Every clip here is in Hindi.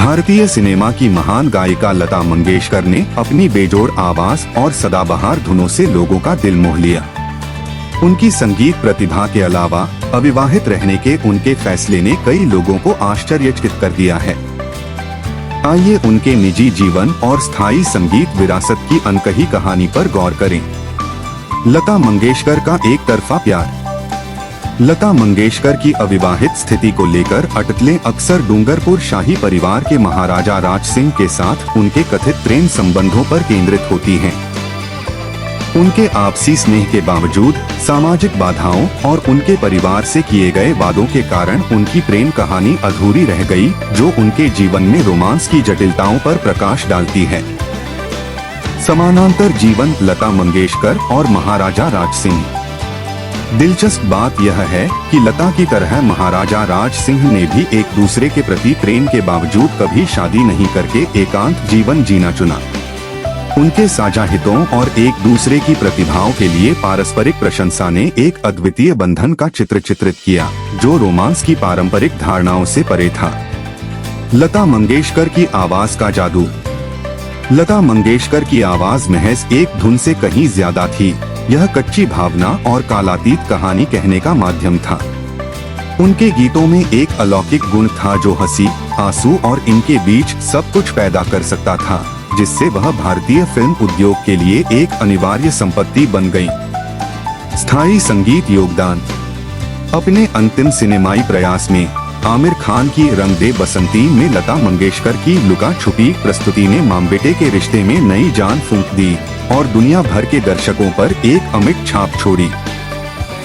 भारतीय सिनेमा की महान गायिका लता मंगेशकर ने अपनी बेजोड़ आवाज और सदाबहार धुनों से लोगों का दिल मोह लिया। उनकी संगीत प्रतिभा के अलावा अविवाहित रहने के उनके फैसले ने कई लोगों को आश्चर्यचकित कर दिया है। आइए उनके निजी जीवन और स्थायी संगीत विरासत की अनकही कहानी पर गौर करें। लता मंगेशकर का एक तरफा प्यार। लता मंगेशकर की अविवाहित स्थिति को लेकर अटकलें अक्सर डूंगरपुर शाही परिवार के महाराजा राज सिंह के साथ उनके कथित प्रेम संबंधों पर केंद्रित होती हैं। उनके आपसी स्नेह के बावजूद सामाजिक बाधाओं और उनके परिवार से किए गए वादों के कारण उनकी प्रेम कहानी अधूरी रह गई, जो उनके जीवन में रोमांस की जटिलताओं पर प्रकाश डालती है। समानांतर जीवन लता मंगेशकर और महाराजा राज सिंह। दिलचस्प बात यह है कि लता की तरह महाराजा राज सिंह ने भी एक दूसरे के प्रति प्रेम के बावजूद कभी शादी नहीं करके एकांत जीवन जीना चुना। उनके साझा हितों और एक दूसरे की प्रतिभाओं के लिए पारस्परिक प्रशंसा ने एक अद्वितीय बंधन का चित्र चित्रित किया, जो रोमांस की पारंपरिक धारणाओं से परे था। लता मंगेशकर की आवाज का जादू। लता मंगेशकर की आवाज महज एक धुन से कहीं ज्यादा थी। यह कच्ची भावना और कालातीत कहानी कहने का माध्यम था। उनके गीतों में एक अलौकिक गुण था जो हंसी, आंसू और इनके बीच सब कुछ पैदा कर सकता था, जिससे वह भारतीय फिल्म उद्योग के लिए एक अनिवार्य संपत्ति बन गई। स्थायी संगीत योगदान। अपने अंतिम सिनेमाई प्रयास में आमिर खान की रंग दे बसंती में लता मंगेशकर की लुका छुपी प्रस्तुति ने मां बेटे के रिश्ते में नई जान फूंक दी और दुनिया भर के दर्शकों पर एक अमिट छाप छोड़ी।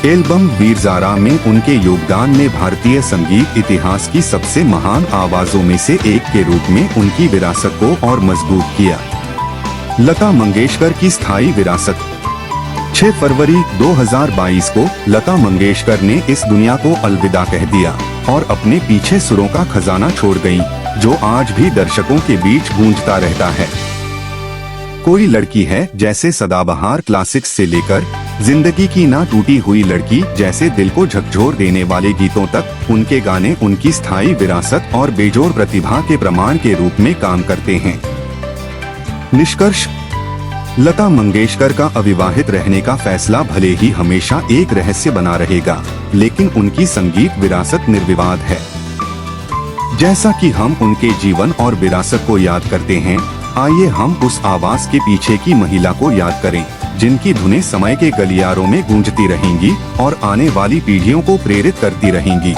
एल्बम वीर ज़ारा में उनके योगदान ने भारतीय संगीत इतिहास की सबसे महान आवाजों में से एक के रूप में उनकी विरासत को और मजबूत किया। लता मंगेशकर की स्थायी विरासत। 6 फरवरी 2022 को लता मंगेशकर ने इस दुनिया को अलविदा कह दिया और अपने पीछे सुरों का खजाना छोड़ गईं, जो आज भी दर्शकों के बीच गूंजता रहता है। कोई लड़की है जैसे सदाबहार क्लासिक्स से लेकर जिंदगी की ना टूटी हुई लड़की जैसे दिल को झकझोर देने वाले गीतों तक उनके गाने उनकी स्थायी विरासत और बेजोड़ प्रतिभा के प्रमाण के रूप में काम करते हैं। निष्कर्ष। लता मंगेशकर का अविवाहित रहने का फैसला भले ही हमेशा एक रहस्य बना रहेगा, लेकिन उनकी संगीत विरासत निर्विवाद है। जैसा कि हम उनके जीवन और विरासत को याद करते हैं, आइए हम उस आवाज के पीछे की महिला को याद करें, जिनकी धुनें समय के गलियारों में गूंजती रहेंगी और आने वाली पीढ़ियों को प्रेरित करती रहेंगी।